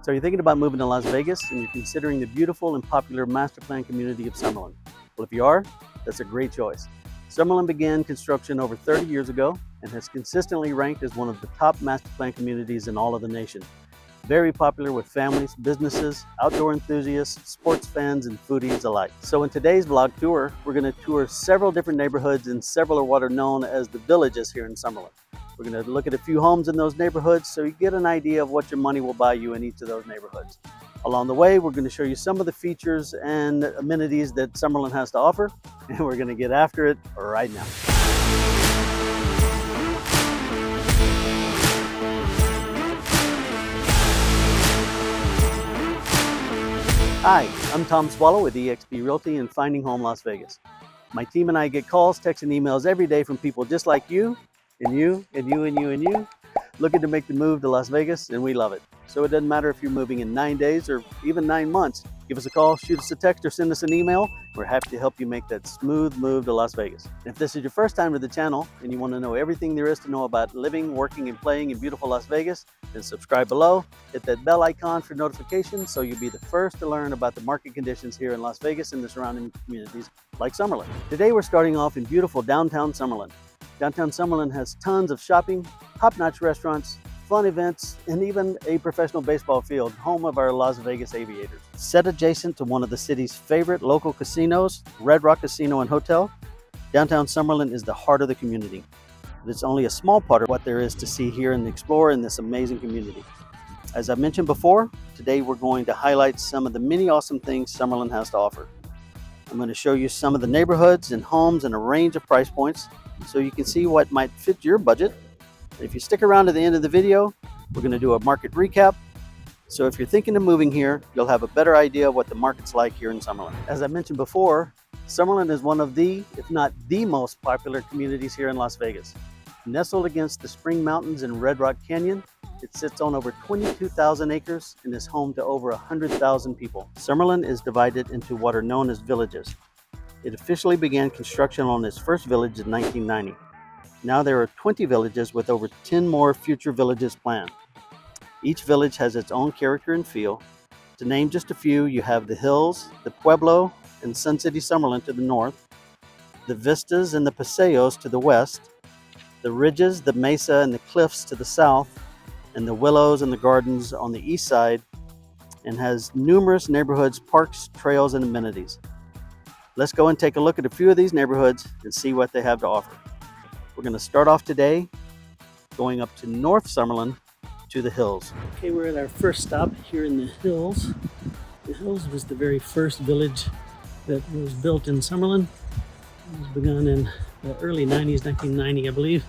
So you're thinking about moving to Las Vegas and you're considering the beautiful and popular master plan community of Summerlin. Well, if you are, that's a great choice. Summerlin began construction over 30 years ago and has consistently ranked as one of the top master plan communities in all of the nation. Very popular with families, businesses, outdoor enthusiasts, sports fans, and foodies alike. So in today's vlog tour, we're going to tour several different neighborhoods and several of what are known as the villages here in Summerlin. We're going to look at a few homes in those neighborhoods so you get an idea of what your money will buy you in each of those neighborhoods. Along the way, we're going to show you some of the features and amenities that Summerlin has to offer, and we're going to get after it right now. Hi, I'm Tom Swallow with eXp Realty and Finding Home Las Vegas. My team and I get calls, texts, and emails every day from people just like you, and you, and you, and you, and you, looking to make the move to Las Vegas, and we love it. So it doesn't matter if you're moving in 9 days or even 9 months. Give us a call, shoot us a text, or send us an email. We're happy to help you make that smooth move to Las Vegas. And if this is your first time to the channel and you want to know everything there is to know about living, working, and playing in beautiful Las Vegas, then subscribe below, hit that bell icon for notifications so you'll be the first to learn about the market conditions here in Las Vegas and the surrounding communities like Summerlin. Today we're starting off in beautiful downtown Summerlin. Downtown Summerlin has tons of shopping, top-notch restaurants, fun events, and even a professional baseball field, home of our Las Vegas Aviators. Set adjacent to one of the city's favorite local casinos, Red Rock Casino and Hotel, downtown Summerlin is the heart of the community. But it's only a small part of what there is to see here and explore in this amazing community. As I mentioned before, today we're going to highlight some of the many awesome things Summerlin has to offer. I'm going to show you some of the neighborhoods and homes and a range of price points so you can see what might fit your budget. If you stick around to the end of the video, we're going to do a market recap. So if you're thinking of moving here, you'll have a better idea of what the market's like here in Summerlin. As I mentioned before, Summerlin is one of the, if not the most popular communities here in Las Vegas. Nestled against the Spring Mountains and Red Rock Canyon, it sits on over 22,000 acres and is home to over 100,000 people. Summerlin is divided into what are known as villages. It officially began construction on its first village in 1990. Now there are 20 villages with over 10 more future villages planned. Each village has its own character and feel. To name just a few, you have the Hills, the Pueblo, and Sun City Summerlin to the north, the Vistas and the Paseos to the west, the Ridges, the Mesa, and the Cliffs to the south, and the Willows and the Gardens on the east side, and has numerous neighborhoods, parks, trails, and amenities. Let's go and take a look at a few of these neighborhoods and see what they have to offer. We're going to start off today going up to North Summerlin to the Hills. Okay, we're at our first stop here in the Hills. The Hills was the very first village that was built in Summerlin. It was begun in the early 90s, 1990, I believe.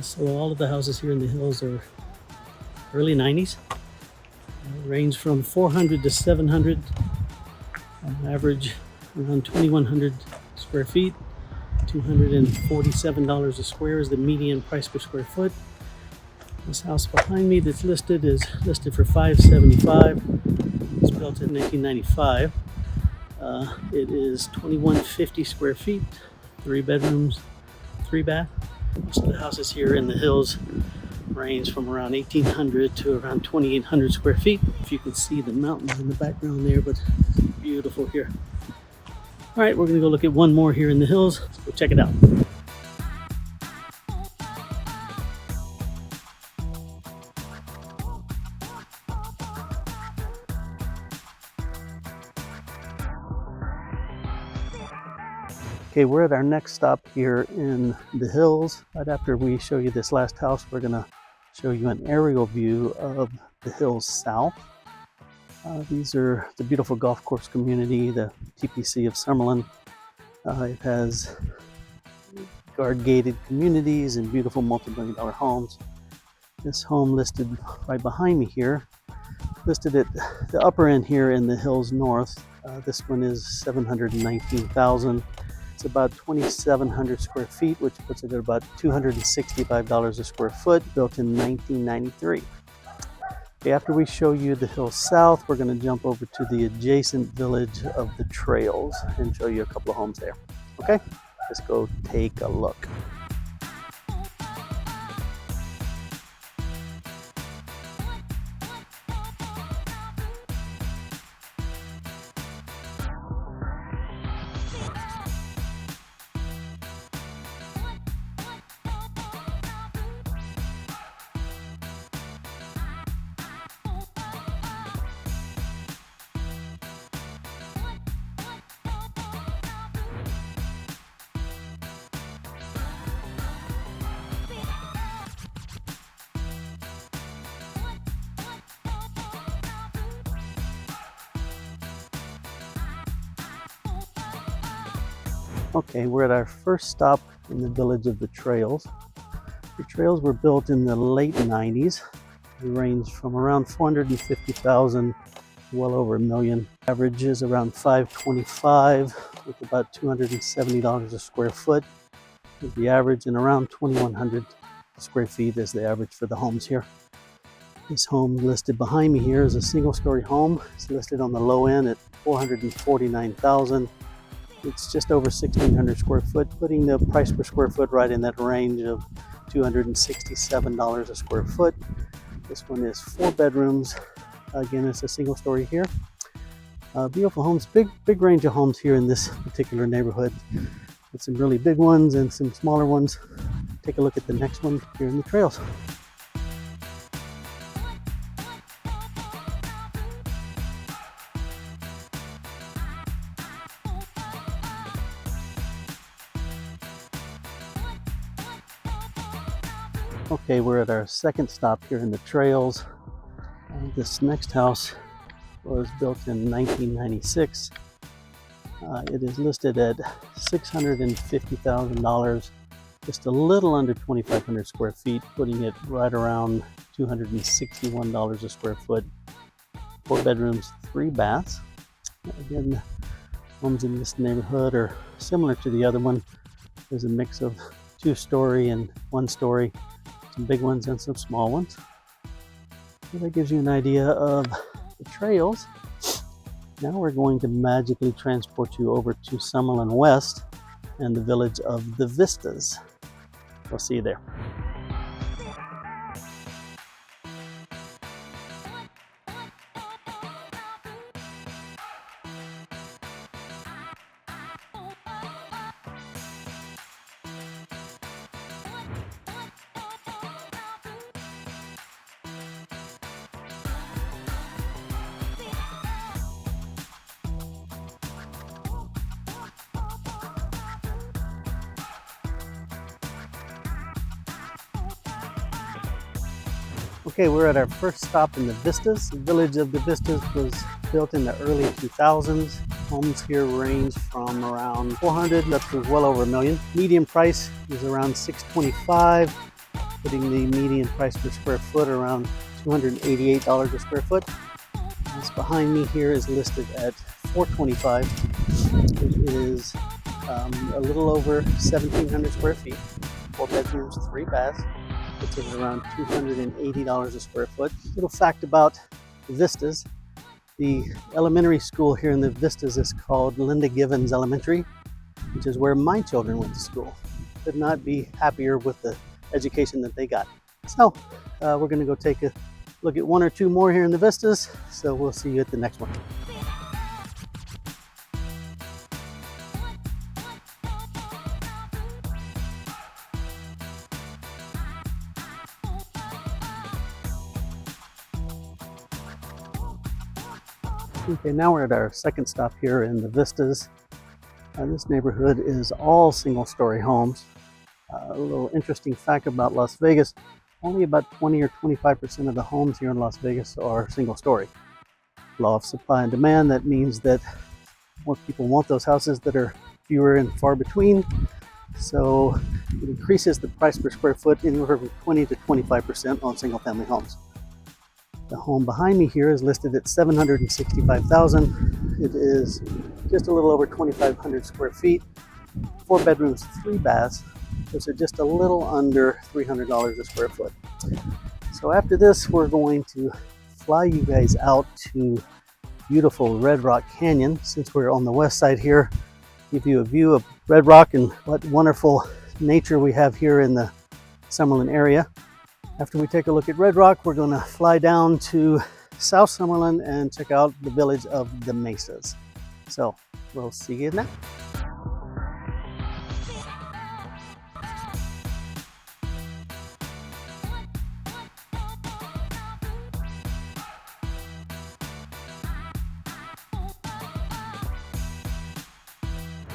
So all of the houses here in the Hills are early 90s. Range from 400 to 700, average around 2,100 square feet. $247 a square is the median price per square foot. This house behind me that's listed is listed for $575. It's built in 1995. It is 2,150 square feet, 3 bedrooms, 3 bath. Most of the houses here in the Hills range from around 1,800 to around 2,800 square feet. If you can see the mountains in the background there, but it's beautiful here. All right, we're going to go look at one more here in the Hills. Let's go check it out. Okay, we're at our next stop here in the Hills. Right after we show you this last house, we're going to show you an aerial view of the Hills South. These are the beautiful golf course community, the TPC of Summerlin. It has guard-gated communities and beautiful multi-million-dollar homes. This home listed right behind me here, listed at the upper end here in the Hills North. This one is $719,000. It's about 2,700 square feet, which puts it at about $265 a square foot, built in 1993. Okay, after we show you the Hills South, we're going to jump over to the adjacent village of the Trails and show you a couple of homes there. Okay, let's go take a look. Okay, we're at our first stop in the village of the Trails. The Trails were built in the late 90s. They range from around 450,000 to well over $1 million. Average is around $525 with about $270 a square foot is the average, and around 2,100 square feet is the average for the homes here. This home listed behind me here is a single-story home. It's listed on the low end at $449,000. It's just over 1,600 square foot, putting the price per square foot right in that range of $267 a square foot. This one is 4 bedrooms. Again, it's a single story here. Beautiful homes, big range of homes here in this particular neighborhood. With some really big ones and some smaller ones. Take a look at the next one here in the Trails. Okay, we're at our second stop here in the Trails. This next house was built in 1996. It is listed at $650,000, just a little under 2,500 square feet, putting it right around $261 a square foot. 4 bedrooms, 3 baths. Again, homes in this neighborhood are similar to the other one. There's a mix of 2-story and 1-story. Some big ones and some small ones. So that gives you an idea of the Trails. Now we're going to magically transport you over to Summerlin West and the village of the Vistas. We'll see you there. Okay, we're at our first stop in the Vistas. The village of the Vistas was built in the early 2000s. Homes here range from around 400 up to well over $1 million. Median price is around $625, putting the median price per square foot around $288 a square foot. This behind me here is listed at $425. It is a little over 1,700 square feet, 4 bedrooms, 3 baths. It's at around $280 a square foot. Little fact about the Vistas: the elementary school here in the Vistas is called Linda Givens Elementary, which is where my children went to school. Could not be happier with the education that they got. So we're going to go take a look at 1 or 2 more here in the Vistas. So we'll see you at the next one. Okay, now we're at our second stop here in the Vistas. This neighborhood is all single-story homes. A little interesting fact about Las Vegas: only about 20 or 25% of the homes here in Las Vegas are single-story. Law of supply and demand, that means that more people want those houses that are fewer and far between. So it increases the price per square foot anywhere from 20 to 25% on single-family homes. The home behind me here is listed at $765,000. It is just a little over 2,500 square feet, 4 bedrooms, 3 baths. Those are just a little under $300 a square foot. So after this, we're going to fly you guys out to beautiful Red Rock Canyon. Since we're on the west side here, give you a view of Red Rock and what wonderful nature we have here in the Summerlin area. After we take a look at Red Rock, we're going to fly down to South Summerlin and check out the village of the Mesas. So we'll see you now.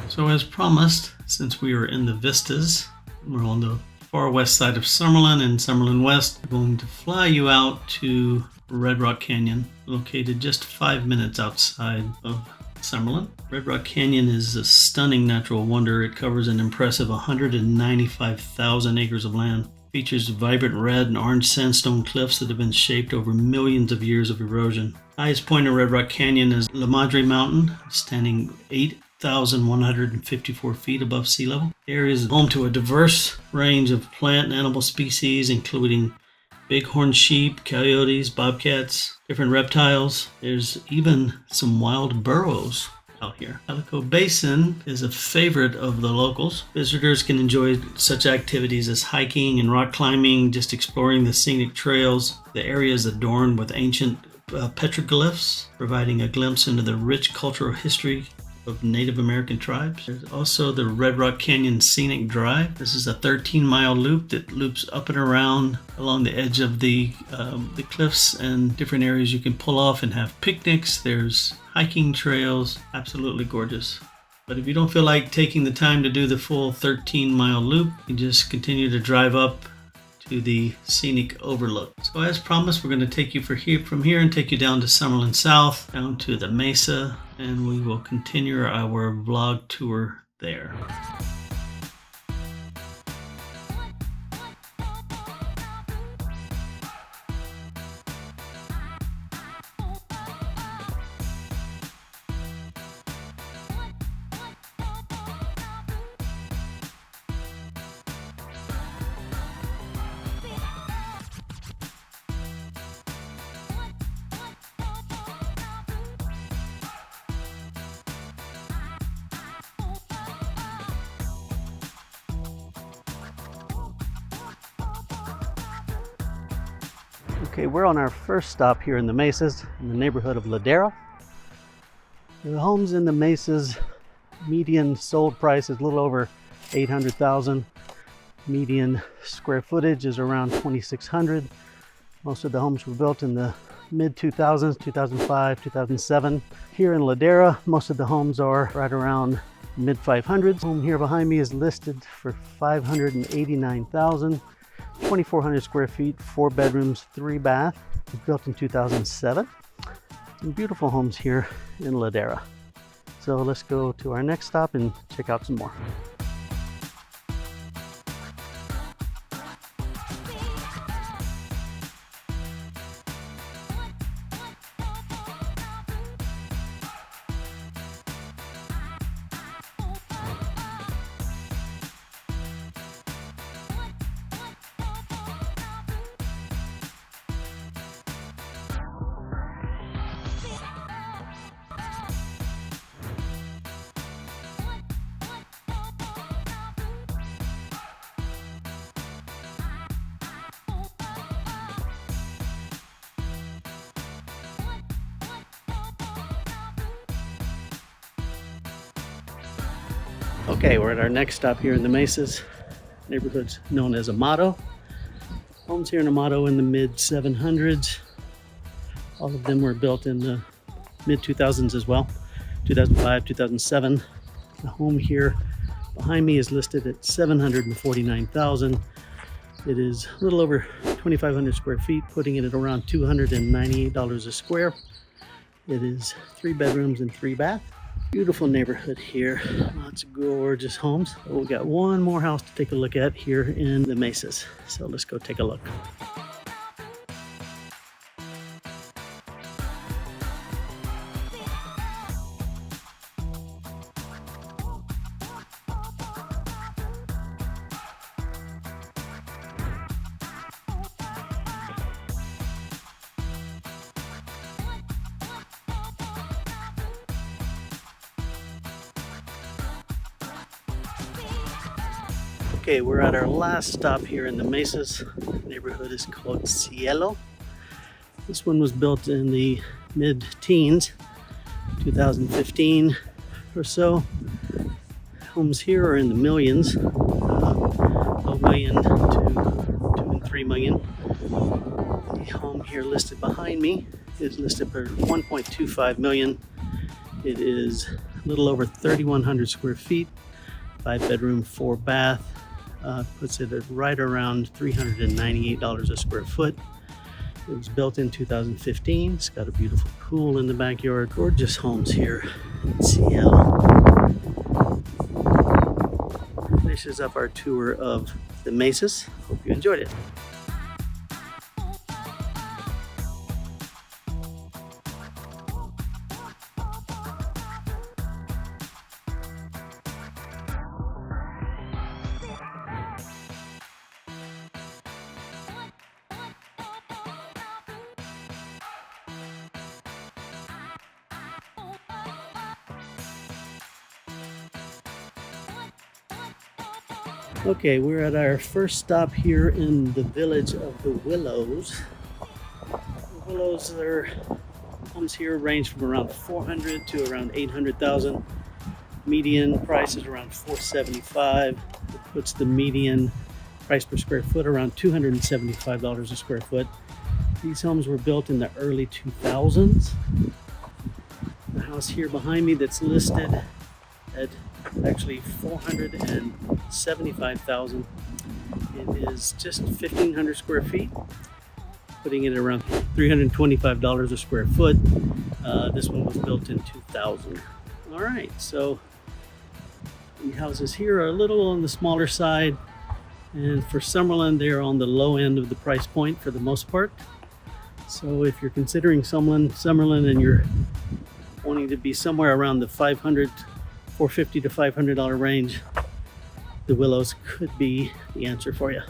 So as promised, since we are in the Vistas, we're on the far west side of Summerlin and Summerlin West, we're going to fly you out to Red Rock Canyon, located just 5 minutes outside of Summerlin. Red Rock Canyon is a stunning natural wonder. It covers an impressive 195,000 acres of land. Features vibrant red and orange sandstone cliffs that have been shaped over millions of years of erosion. Highest point in Red Rock Canyon is La Madre Mountain, standing 8,154 feet above sea level. The area is home to a diverse range of plant and animal species, including bighorn sheep, coyotes, bobcats, different reptiles. There's even some wild burros out here. Calico Basin is a favorite of the locals. Visitors can enjoy such activities as hiking and rock climbing, just exploring the scenic trails. The area is adorned with ancient petroglyphs, providing a glimpse into the rich cultural history of Native American tribes. There's also the Red Rock Canyon Scenic Drive. This is a 13-mile loop that loops up and around along the edge of the cliffs, and different areas you can pull off and have picnics. There's hiking trails, absolutely gorgeous. But if you don't feel like taking the time to do the full 13-mile loop, you just continue to drive up to the scenic overlook. So as promised, we're going to take you from here and take you down to Summerlin South, down to the Mesa, and we will continue our vlog tour there. Okay, we're on our first stop here in the Mesas, in the neighborhood of Ladera. The homes in the Mesas, median sold price is a little over $800,000. Median square footage is around 2,600. Most of the homes were built in the mid-2000s, 2005, 2007. Here in Ladera, most of the homes are right around mid-500s. Home here behind me is listed for $589,000. 2,400 square feet, 4 bedrooms, 3 bath. Built in 2007. Some beautiful homes here in Ladera. So let's go to our next stop and check out some more. Okay, we're at our next stop here in the Mesas. Neighborhood's known as Amado. Homes here in Amado in the mid-700s. All of them were built in the mid-2000s as well. 2005, 2007. The home here behind me is listed at $749,000. It is a little over 2,500 square feet, putting it at around $298 a square. It is 3 bedrooms and 3 bath. Beautiful neighborhood here, lots of gorgeous homes. We got one more house to take a look at here in the Mesas, so let's go take a look. Okay, we're at our last stop here in the Mesas. The neighborhood is called Cielo. This one was built in the mid-teens, 2015 or so. Homes here are in the millions, $1 million to $2 and $3 million. The home here listed behind me is listed for $1.25 million. It is a little over 3,100 square feet, 5 bedroom, 4 bath. Puts it at right around $398 a square foot. It was built in 2015. It's got a beautiful pool in the backyard. Gorgeous homes here in Seattle. Finishes up our tour of the Mesas. Hope you enjoyed it. Okay, we're at our first stop here in the village of the Willows. The Willows, their homes here range from around 400 to around 800,000. Median price is around 475. It puts the median price per square foot around $275 a square foot. These homes were built in the early 2000s. The house here behind me that's listed at actually 475,000. It is just 1,500 square feet, putting it around $325 a square foot. This one was built in 2000. All right, so the houses here are a little on the smaller side, and for Summerlin, they're on the low end of the price point for the most part. So if you're considering Summerlin and you're wanting to be somewhere around the $450 to $500 range, the Willows could be the answer for you.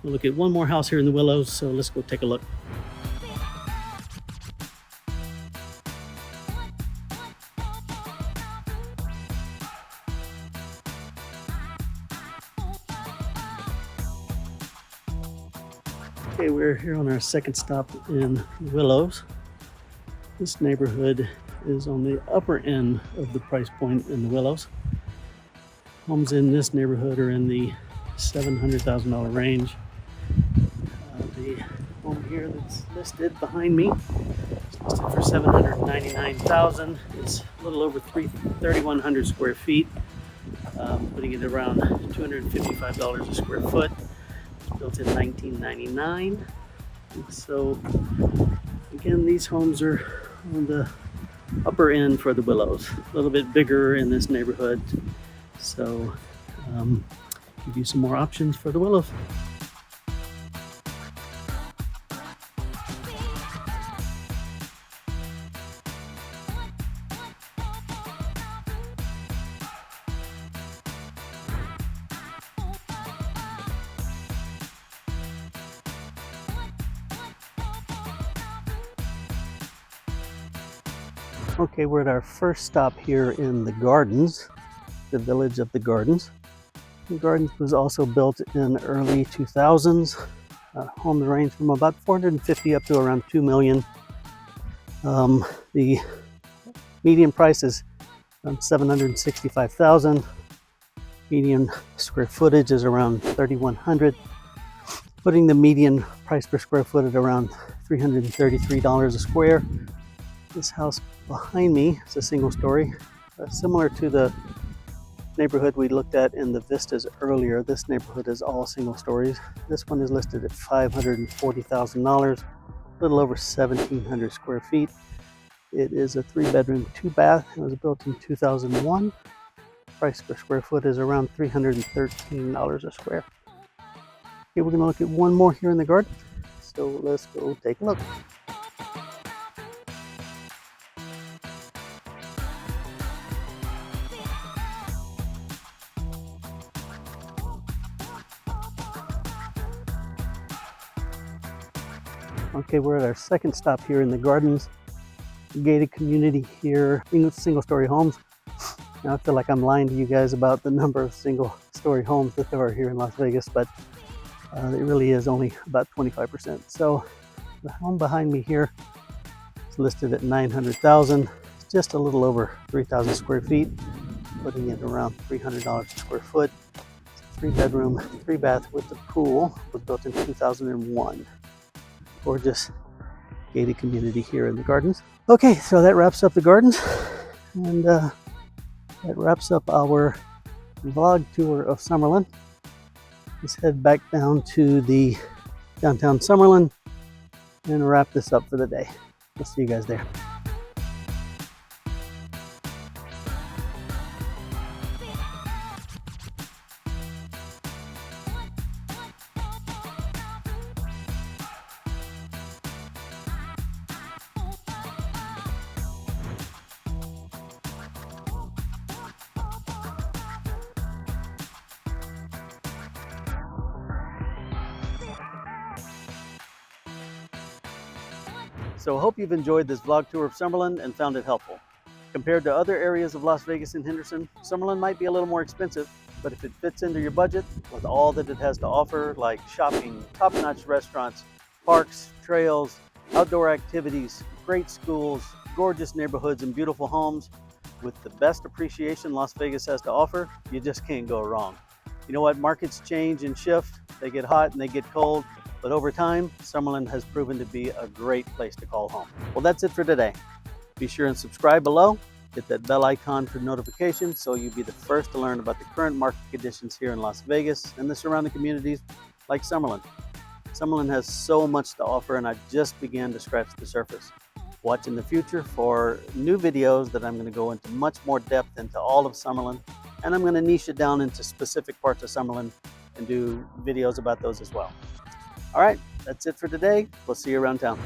We'll look at one more house here in the Willows, so let's go take a look. Okay, we're here on our second stop in Willows. This neighborhood is on the upper end of the price point in the Willows. Homes in this neighborhood are in the $700,000 range. The home here that's listed behind me is listed for $799,000. It's a little over 3,100 square feet, putting it around $255 a square foot. It's built in 1999. So again, these homes are on the upper end for the Willows, a little bit bigger in this neighborhood, so give you some more options for the Willows. Okay, we're at our first stop here in the Gardens, the village of the Gardens. The Gardens was also built in early 2000s. Homes range from about 450 up to around 2 million. The median price is around 765,000. Median square footage is around 3,100, putting the median price per square foot at around $333 a square. This house behind me is a single story, similar to the neighborhood we looked at in the vistas earlier. This neighborhood is all single stories. This one is listed at $540,000, a little over 1,700 square feet. It is a 3-bedroom, 2-bath. It was built in 2001. Price per square foot is around $313 a square. Okay, we're going to look at one more here in the garden, so let's go take a look. Okay, we're at our second stop here in the Gardens. Gated community here, single-story homes. Now I feel like I'm lying to you guys about the number of single-story homes that there are here in Las Vegas, but it really is only about 25%. So the home behind me here is listed at $900,000. It's just a little over 3,000 square feet, putting it around $300 a square foot. It's a 3-bedroom, 3-bath with a pool. It was built in 2001. Gorgeous gated community here in the Gardens. Okay, so that wraps up the Gardens, and that wraps up our vlog tour of Summerlin. Let's head back down to the downtown Summerlin and wrap this up for the day. We'll see you guys there. So I hope you've enjoyed this vlog tour of Summerlin and found it helpful. Compared to other areas of Las Vegas and Henderson, Summerlin might be a little more expensive, but if it fits into your budget with all that it has to offer, like shopping, top-notch restaurants, parks, trails, outdoor activities, great schools, gorgeous neighborhoods, and beautiful homes, with the best appreciation Las Vegas has to offer, you just can't go wrong. You know what? Markets change and shift. They get hot and they get cold. But over time, Summerlin has proven to be a great place to call home. Well, that's it for today. Be sure and subscribe below. Hit that bell icon for notifications so you'll be the first to learn about the current market conditions here in Las Vegas and the surrounding communities like Summerlin. Summerlin has so much to offer, and I just began to scratch the surface. Watch in the future for new videos that I'm going to go into much more depth into all of Summerlin, and I'm going to niche it down into specific parts of Summerlin and do videos about those as well. All right, that's it for today. We'll see you around town.